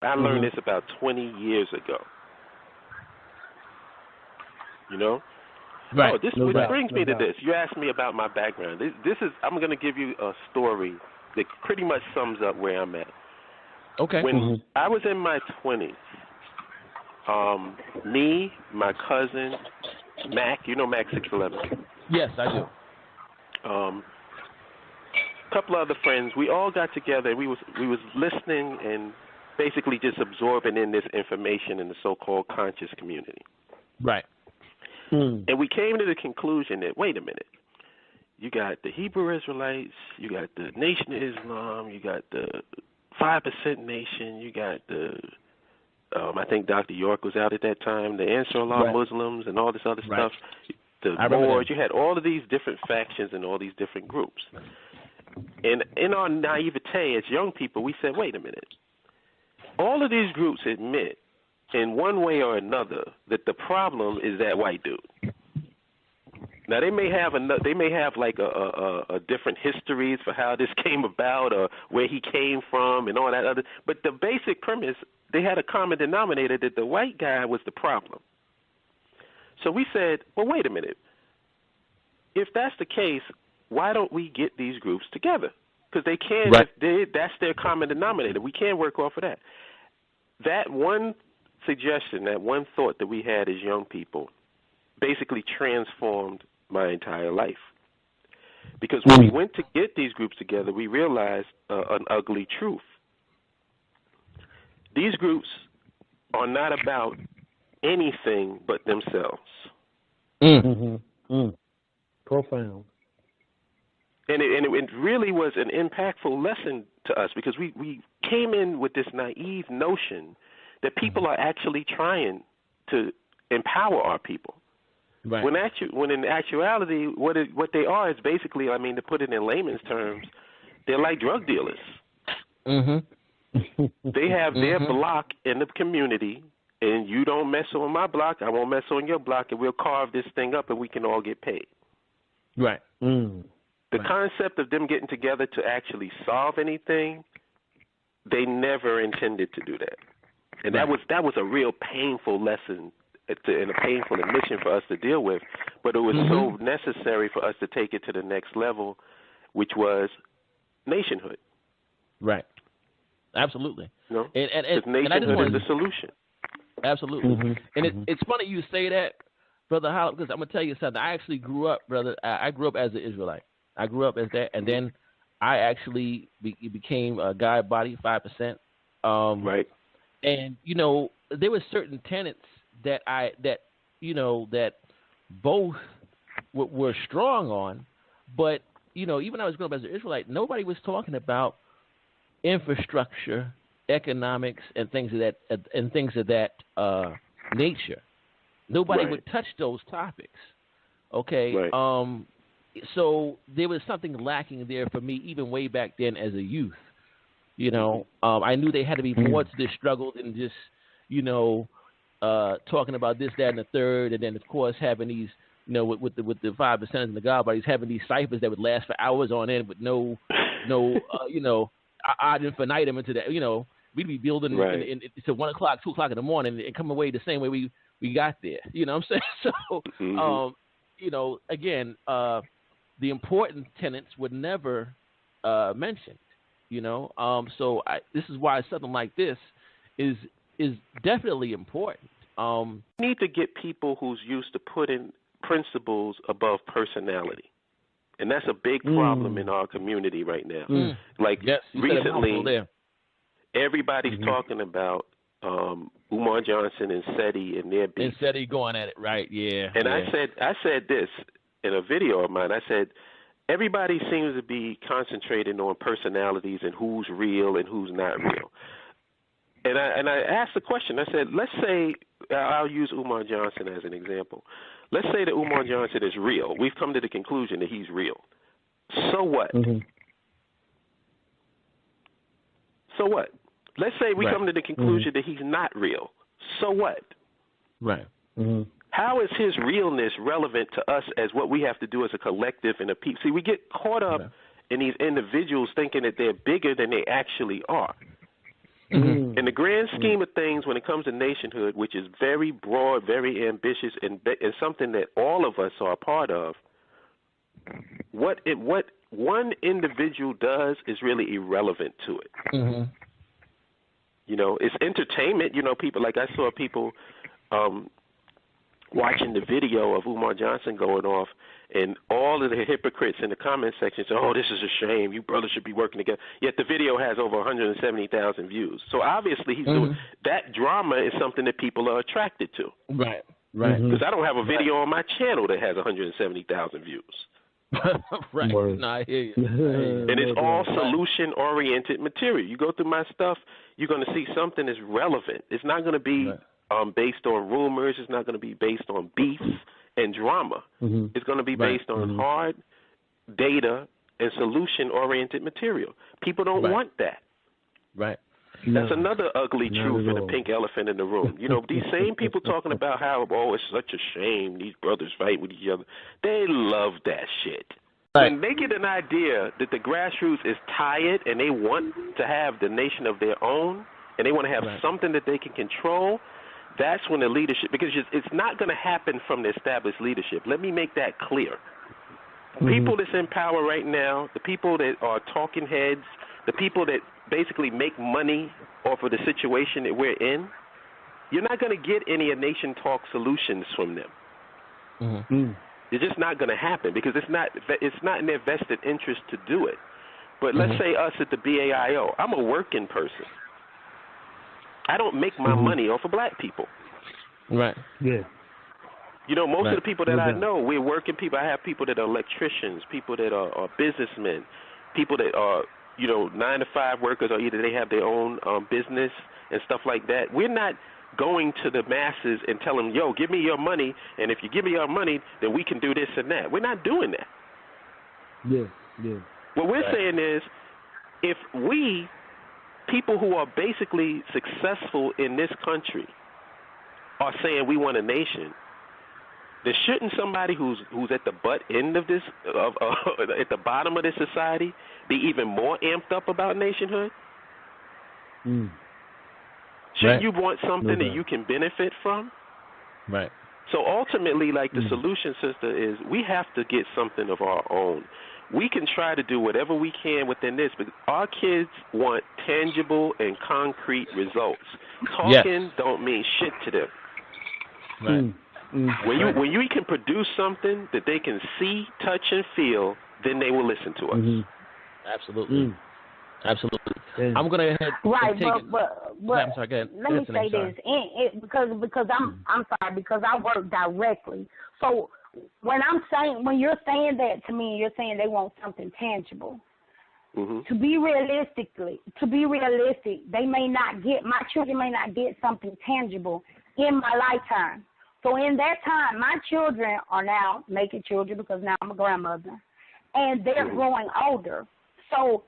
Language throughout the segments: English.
I learned this about 20 years ago. You know? Right. Oh, this No which doubt. brings No me to doubt. this. You asked me about my background. This is I'm going to give you a story that pretty much sums up where I'm at. Okay. When I was in my 20s, me, my cousin, Mac, you know Mac 611. Yes, I do. A couple other friends, we all got together. We was listening and basically just absorbing in this information in the so-called conscious community. Right. And we came to the conclusion that, wait a minute, you got the Hebrew Israelites, you got the Nation of Islam, you got the 5% Nation, you got the, I think Dr. York was out at that time, the Ansar Allah Muslims and all this other stuff, the Moors. You had all of these different factions and all these different groups. And in our naivete as young people, we said, wait a minute, all of these groups admit in one way or another that the problem is that white dude. Now they may have like a different histories for how this came about or where he came from and all that other, but the basic premise, they had a common denominator that the white guy was the problem. So we said, well, wait a minute. If that's the case, why don't we get these groups together? Because they can, that's their common denominator. We can work off of that. That one suggestion, that one thought that we had as young people basically transformed my entire life. Because when we went to get these groups together, we realized an ugly truth. These groups are not about anything but themselves. Profound. And it really was an impactful lesson to us because we came in with this naive notion that people are actually trying to empower our people. Right. When in actuality, what they are is basically, I mean, to put it in layman's terms, they're like drug dealers. They have their block in the community, and you don't mess on my block, I won't mess on your block, and we'll carve this thing up, and we can all get paid. Right. The concept of them getting together to actually solve anything, they never intended to do that. And that was a real painful lesson and a painful admission for us to deal with, but it was so necessary for us to take it to the next level, which was nationhood. Right. Absolutely. You know? And nationhood is the solution. Absolutely. And it's funny you say that, Brother Hollow, because I'm going to tell you something. I actually grew up, brother, I grew up as an Israelite. I grew up as that, and then I actually became a guide body, 5%. Right. And, you know, there were certain tenets that both were strong on, but, you know, even when I was growing up as an Israelite, nobody was talking about infrastructure, economics, and things of that nature. Nobody would touch those topics. Okay. Right. So there was something lacking there for me, even way back then as a youth. You know, I knew there had to be more to this struggle than just, you know, talking about this, that, and the third, and then of course having these, you know, with the 5% and the God bodies, having these ciphers that would last for hours on end with no, you know, ad infinitum into that. You know, we'd be building to 1 o'clock, 2 o'clock in the morning, and come away the same way we got there. You know what I'm saying? So, you know, again, the important tenets were never mentioned. You know, so this is why something like this is definitely important. We need to get people who's used to putting principles above personality, and that's a big problem in our community right now. Like recently, everybody's talking about Umar Johnson and SETI and their beef. And SETI going at it, right? Yeah. And I said this in a video of mine. I said, everybody seems to be concentrating on personalities and who's real and who's not real. And I asked the question. I said, let's say, I'll use Umar Johnson as an example. Let's say that Umar Johnson is real. We've come to the conclusion that he's real. So what? So what? Let's say we come to the conclusion that he's not real. So what? Right. How is his realness relevant to us as what we have to do as a collective and a people? See, we get caught up in these individuals thinking that they're bigger than they actually are. In the grand scheme of things, when it comes to nationhood, which is very broad, very ambitious, and something that all of us are a part of, what one individual does is really irrelevant to it. You know, it's entertainment. You know, people, like I saw people watching the video of Umar Johnson going off, and all of the hypocrites in the comment section say, "Oh, this is a shame. You brothers should be working together." Yet the video has over 170,000 views. So obviously he's doing that. Drama is something that people are attracted to. Right. Because I don't have a video on my channel that has 170,000 views. Right. No, I hear you. And it's all solution-oriented material. You go through my stuff, you're going to see something that's relevant. It's not going to be based on rumors. It's not going to be based on beefs and drama. It's going to be based on hard data and solution-oriented material. People don't want that. Right. That's another ugly truth and a pink elephant in the room. You know, these same people talking about how, oh, it's such a shame these brothers fight with each other. They love that shit. When they get an idea that the grassroots is tired and they want to have the nation of their own and they want to have something that they can control, that's when the leadership, because it's not going to happen from the established leadership. Let me make that clear. People that's in power right now, the people that are talking heads, the people that basically make money off of the situation that we're in, you're not going to get any Nation Talk solutions from them. It's just not going to happen because it's not in their vested interest to do it. But let's say us at the BAIO, I'm a working person. I don't make my money off of black people. Right. Yeah. You know, most of the people that I know, we're working people. I have people that are electricians, people that are businessmen, people that are, 9-to-5 workers, or either they have their own business and stuff like that. We're not going to the masses and tell them, yo, give me your money, and if you give me your money, then we can do this and that. We're not doing that. Yeah. What we're saying is, if we, people who are basically successful in this country, are saying we want a nation, then shouldn't somebody who's at the butt end of this, at the bottom of this society, be even more amped up about nationhood? Shouldn't you want something that you can benefit from? Right. So ultimately, like the solution, sister, is we have to get something of our own. We can try to do whatever we can within this, but our kids want tangible and concrete results. Talking don't mean shit to them. Right. When you can produce something that they can see, touch, and feel, then they will listen to us. Absolutely. I'm going to head and take it. But I'm sorry, go ahead. Let me say this, because I'm sorry, because I work directly. So when you're saying that to me, you're saying they want something tangible. To be realistic, my children may not get something tangible in my lifetime. So in that time, my children are now making children because now I'm a grandmother, and they're growing older. So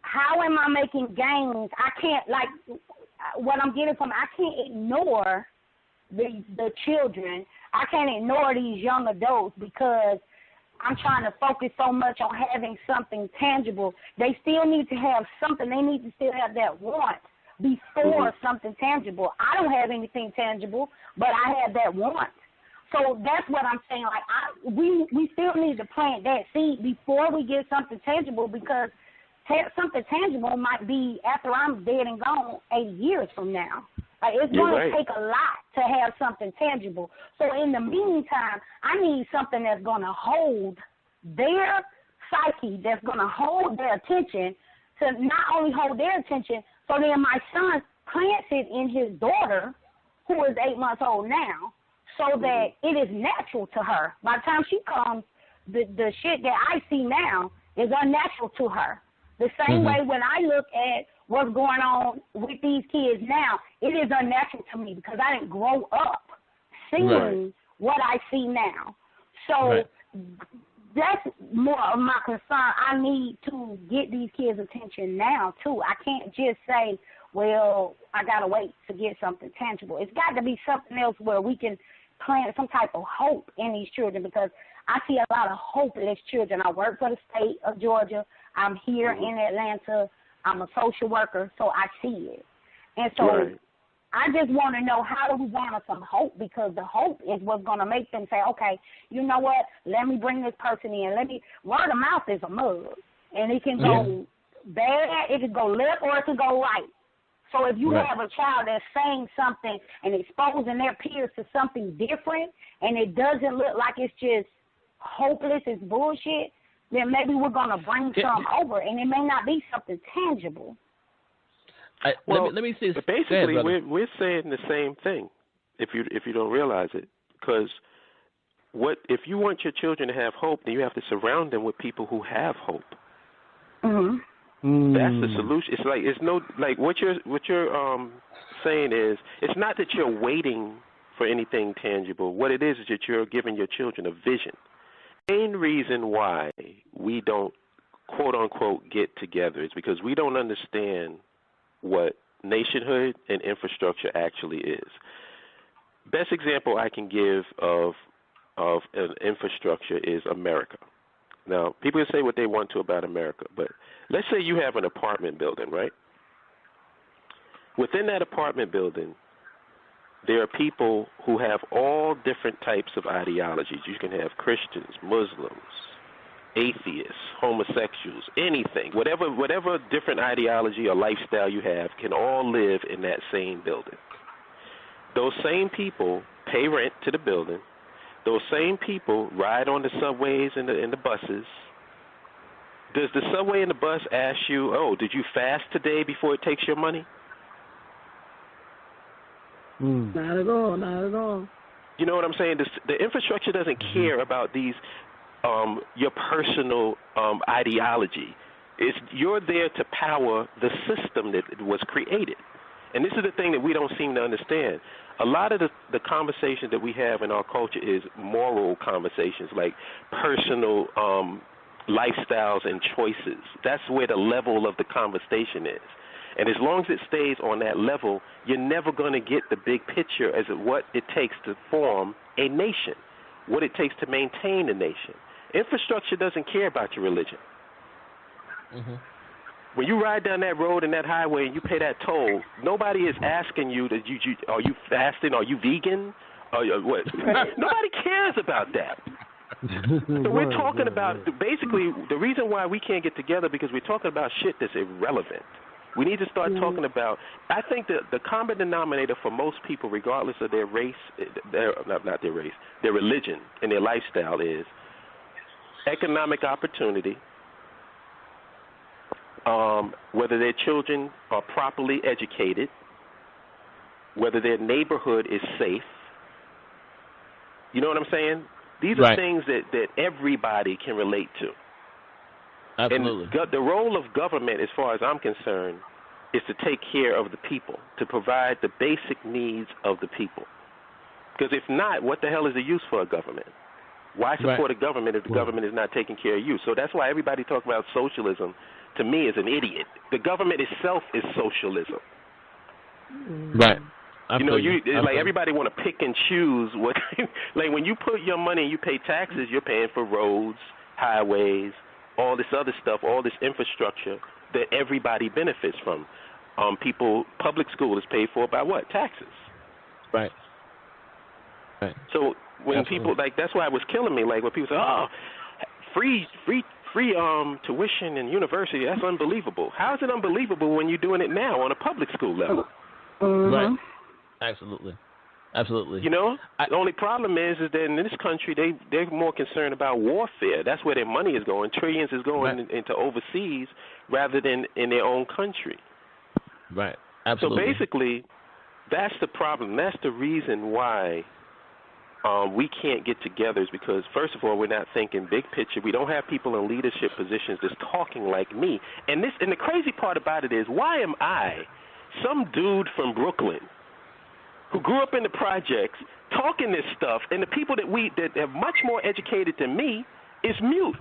how am I making gains? I can't, what I'm getting from, I can't ignore the children. I can't ignore these young adults because I'm trying to focus so much on having something tangible. They still need to have something. They need to still have that want before something tangible. I don't have anything tangible, but I have that want. So that's what I'm saying. We still need to plant that seed before we get something tangible, because something tangible might be after I'm dead and gone 80 years from now. It's going to take a lot to have something tangible. So in the meantime, I need something that's going to hold their psyche, that's going to hold their attention, to not only hold their attention, so then my son plants it in his daughter, who is 8 months old now, so that it is natural to her. By the time she comes, the shit that I see now is unnatural to her. The same way when I look at what's going on with these kids now, it is unnatural to me because I didn't grow up seeing what I see now. So that's more of my concern. I need to get these kids' attention now, too. I can't just say, well, I got to wait to get something tangible. It's got to be something else where we can plant some type of hope in these children, because I see a lot of hopeless children. I work for the state of Georgia. I'm here in Atlanta. I'm a social worker, so I see it. And so I just want to know, how do we garner some hope? Because the hope is what's going to make them say, okay, you know what, let me bring this person in. Word of mouth is a mug. And it can go bad, it can go left, or it can go right. So if you have a child that's saying something and exposing their peers to something different, and it doesn't look like it's just hopeless, it's bullshit, then maybe we're going to bring some over, and it may not be something tangible. Let me say this. Basically, we're saying the same thing, if you don't realize it, because if you want your children to have hope, then you have to surround them with people who have hope. Mm-hmm. That's the solution. It's what you're saying is, it's not that you're waiting for anything tangible. What it is that you're giving your children a vision. The main reason why we don't, quote unquote, get together is because we don't understand what nationhood and infrastructure actually is. Best example I can give of an infrastructure is America. Now, people can say what they want to about America, but let's say you have an apartment building, right? Within that apartment building, there are people who have all different types of ideologies. You can have Christians, Muslims, atheists, homosexuals, anything. Whatever different ideology or lifestyle you have can all live in that same building. Those same people pay rent to the building. Those same people ride on the subways and the buses. Does the subway and the bus ask you, oh, did you fast today before it takes your money? Not at all, not at all. You know what I'm saying? The infrastructure doesn't care about these, your personal ideology. You're there to power the system that was created. And this is the thing that we don't seem to understand. A lot of the conversations that we have in our culture is moral conversations, like personal lifestyles and choices. That's where the level of the conversation is. And as long as it stays on that level, you're never going to get the big picture as to what it takes to form a nation, what it takes to maintain a nation. Infrastructure doesn't care about your religion. Mm-hmm. When you ride down that road and that highway and you pay that toll, nobody is asking you that are you fasting, are you vegan, or what? Nobody cares about that. So we're talking about basically the reason why we can't get together, because we're talking about shit that's irrelevant. We need to start talking about, I think that the common denominator for most people, regardless of their race, not their race, their religion and their lifestyle, is economic opportunity, whether their children are properly educated, whether their neighborhood is safe. You know what I'm saying? These are things that everybody can relate to. Absolutely. And the role of government, as far as I'm concerned, is to take care of the people, to provide the basic needs of the people. Because if not, what the hell is the use for a government? Why support a government if the government is not taking care of you? So that's why everybody talks about socialism, to me, is an idiot. The government itself is socialism. Right. You know, like everybody want to pick and choose what. Like when you put your money and you pay taxes, you're paying for roads, highways, all this other stuff, all this infrastructure that everybody benefits from. Public school is paid for by what? Taxes. Right. So when people, like, that's why it was killing me. Like when people say, "Oh, free tuition in university, that's unbelievable." How is it unbelievable when you're doing it now on a public school level? Mm-hmm. Right. Absolutely. You know, the only problem is that in this country they're more concerned about warfare. That's where their money is going. Trillions is going into overseas rather than in their own country. Right. Absolutely. So basically, that's the problem. That's the reason why we can't get together, is because, first of all, we're not thinking big picture. We don't have people in leadership positions that's talking like me. And the crazy part about it is, why am I, some dude from Brooklyn, who grew up in the projects, talking this stuff, and the people that are much more educated than me is mute?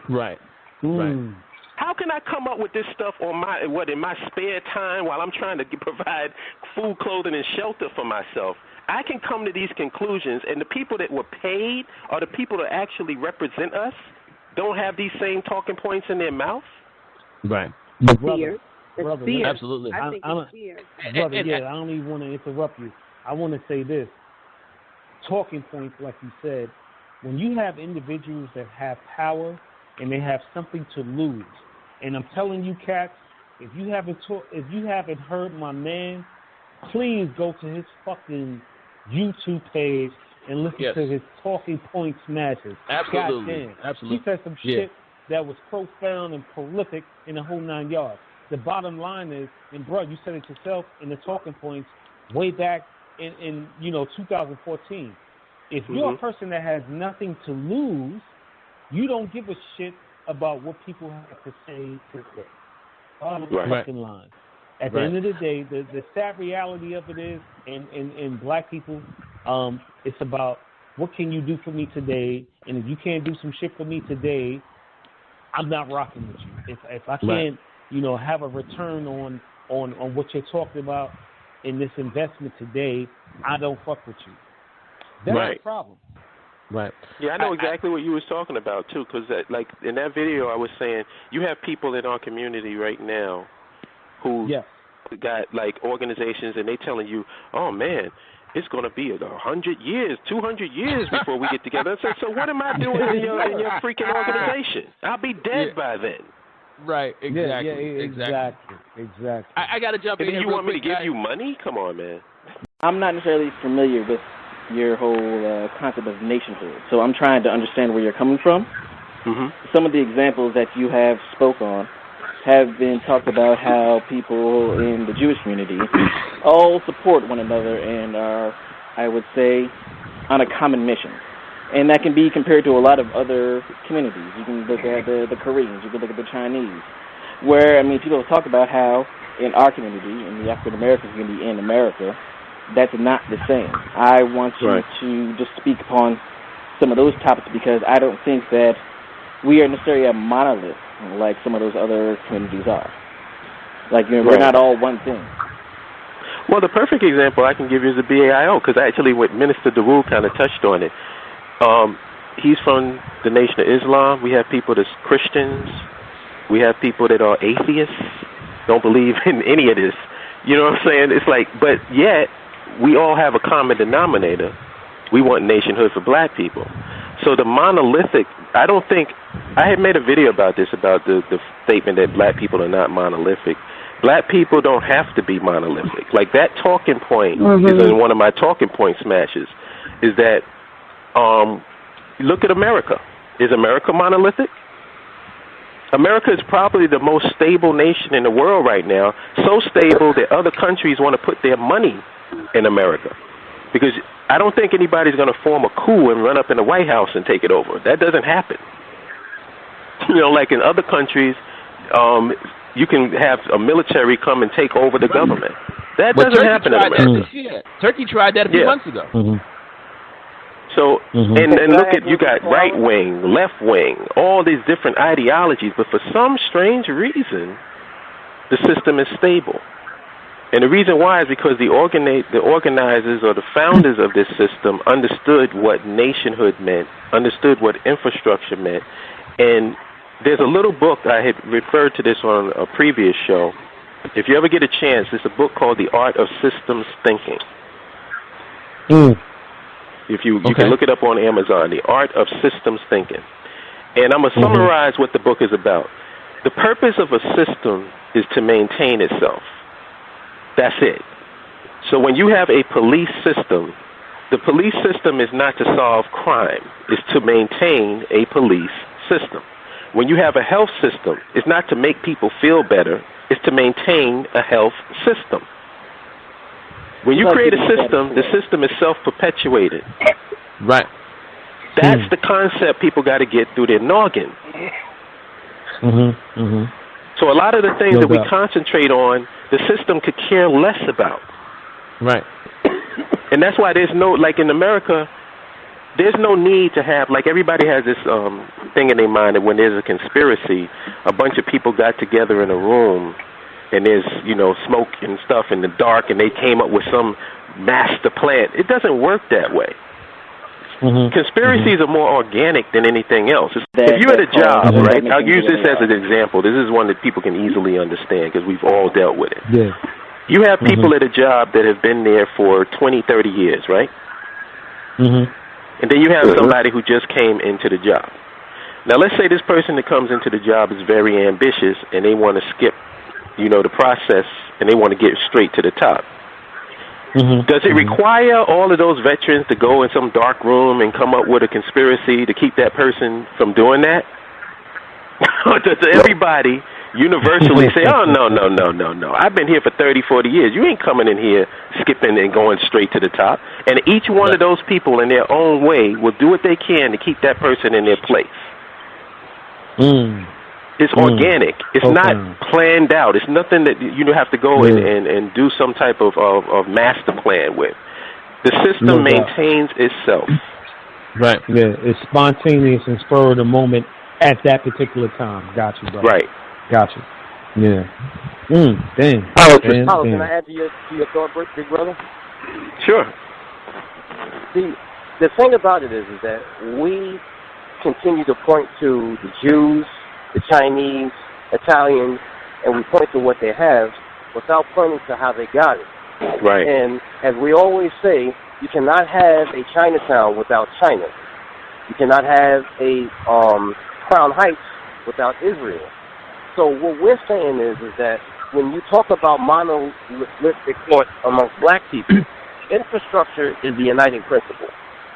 Right. Right. How can I come up with this stuff in my spare time while I'm trying to provide food, clothing, and shelter for myself? I can come to these conclusions, and the people that were paid or the people that actually represent us don't have these same talking points in their mouth? Right. But fear. brother, fear. Absolutely. I think it's fear. Brother, I don't even want to interrupt you. I want to say this. Talking points, like you said, when you have individuals that have power and they have something to lose, and I'm telling you, cats, if you haven't heard my man, please go to his fucking YouTube page and listen to his talking point smashes. Absolutely. Goddamn. Absolutely. He said some shit that was profound and prolific in the whole 9 yards. The bottom line is, and bro, you said it yourself in the talking points way back in 2014. If you're a person that has nothing to lose, you don't give a shit about what people have to say today. Bottom fucking line. At the end of the day, the sad reality of it is, in black people, it's about what can you do for me today, and if you can't do some shit for me today, I'm not rocking with you. If I can't, have a return on what you're talking about in this investment today, I don't fuck with you. That's the problem. Right. Yeah, I know exactly what you was talking about too, because like in that video, I was saying you have people in our community right now who got like organizations, and they telling you, oh man, it's going to be 100 years, 200 years before we get together. I said, so what am I doing in your freaking organization? I'll be dead by then. Right, exactly. Exactly. I got to jump in. And you want me to give you money? Come on, man. I'm not necessarily familiar with your whole concept of nationhood, so I'm trying to understand where you're coming from. Mm-hmm. Some of the examples that you have spoke on have been talked about how people in the Jewish community all support one another and are, I would say, on a common mission. And that can be compared to a lot of other communities. You can look at the Koreans, you can look at the Chinese, where, people talk about how in our community, in the African American community in America, that's not the same. I want you to just speak upon some of those topics, because I don't think that we are necessarily a monolith like some of those other communities are. Like, we're not all one thing. Well, the perfect example I can give you is the BAIO, because actually what Minister DeWoo kind of touched on it. He's from the Nation of Islam. We have people that's Christians. We have people that are atheists, don't believe in any of this. You know what I'm saying? It's like, but yet we all have a common denominator. We want nationhood for black people. So the monolithic, I don't think, I had made a video about this, about the statement that black people are not monolithic. Black people don't have to be monolithic. Like that talking point is in one of my talking point smashes, is that look at America. Is America monolithic? America is probably the most stable nation in the world right now, so stable that other countries want to put their money in America. Because I don't think anybody's going to form a coup and run up in the White House and take it over. That doesn't happen. Like in other countries, you can have a military come and take over the government. That doesn't happen in America. Turkey tried that a few months ago. So, and look at, you got right wing, left wing, all these different ideologies, but for some strange reason, the system is stable. And the reason why is because the organizers or the founders of this system understood what nationhood meant, understood what infrastructure meant. And there's a little book, I had referred to this on a previous show. If you ever get a chance, there's a book called The Art of Systems Thinking. If you can look it up on Amazon, The Art of Systems Thinking. And I'm going to summarize what the book is about. The purpose of a system is to maintain itself. That's it. So when you have a police system, the police system is not to solve crime. It's to maintain a police system. When you have a health system, it's not to make people feel better. It's to maintain a health system. When you create a system, the system is self-perpetuated. Right. That's the concept people got to get through their noggin. So a lot of the things that we concentrate on, the system could care less about. Right. And that's why there's no, like in America, there's no need to have, like everybody has this thing in their mind that when there's a conspiracy, a bunch of people got together in a room and there's, smoke and stuff in the dark and they came up with some master plan. It doesn't work that way. Conspiracies are more organic than anything else. If you're at a job, right? I'll use this as an example. This is one that people can easily understand because we've all dealt with it. Yeah. You have people at a job that have been there for 20, 30 years, right? And then you have somebody who just came into the job. Now, let's say this person that comes into the job is very ambitious and they want to skip, the process, and they want to get straight to the top. Does it require all of those veterans to go in some dark room and come up with a conspiracy to keep that person from doing that? Or does everybody universally say, oh, no, I've been here for 30, 40 years. You ain't coming in here skipping and going straight to the top. And each one of those people in their own way will do what they can to keep that person in their place. It's organic. It's not planned out. It's nothing that you have to go and do some type of master plan with. The system maintains itself. Right. Yeah, it's spontaneous and spur of the moment at that particular time. Got you, brother. Right. Got you. Yeah. Damn. Can I add to your thought, big brother? Sure. The thing about it is that we continue to point to the Jews, the Chinese, Italians, and we point to what they have without pointing to how they got it. Right. And as we always say, you cannot have a Chinatown without China. You cannot have a Crown Heights without Israel. So what we're saying is that when you talk about monolithic thought amongst black people, infrastructure is the uniting principle.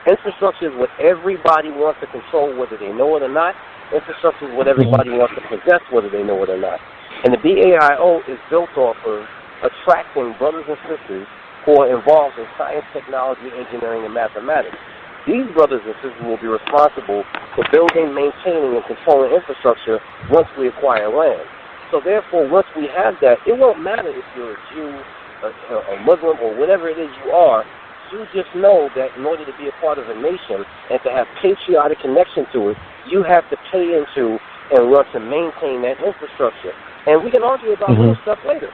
Infrastructure is what everybody wants to control, whether they know it or not. Infrastructure is what everybody wants to possess, whether they know it or not. And the BAIO is built off of attracting brothers and sisters who are involved in science, technology, engineering, and mathematics. These brothers and sisters will be responsible for building, maintaining, and controlling infrastructure once we acquire land. So therefore, once we have that, it won't matter if you're a Jew, a Muslim, or whatever it is you are. You just know that in order to be a part of a nation and to have patriotic connection to it, you have to pay into and want to maintain that infrastructure. And we can argue about more stuff later.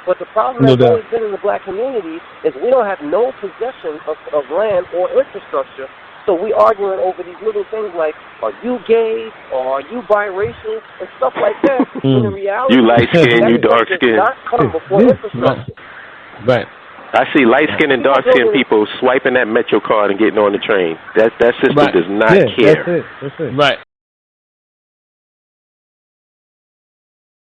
But the problem that's always been in the black community is we don't have no possession of land or infrastructure. So we arguing over these little things like, are you gay or are you biracial and stuff like that. When in reality, you light skin, you dark skin. Not come before infrastructure. Right. I see light-skinned and dark-skinned people swiping that Metro card and getting on the train. That system does not care. That's it. Right.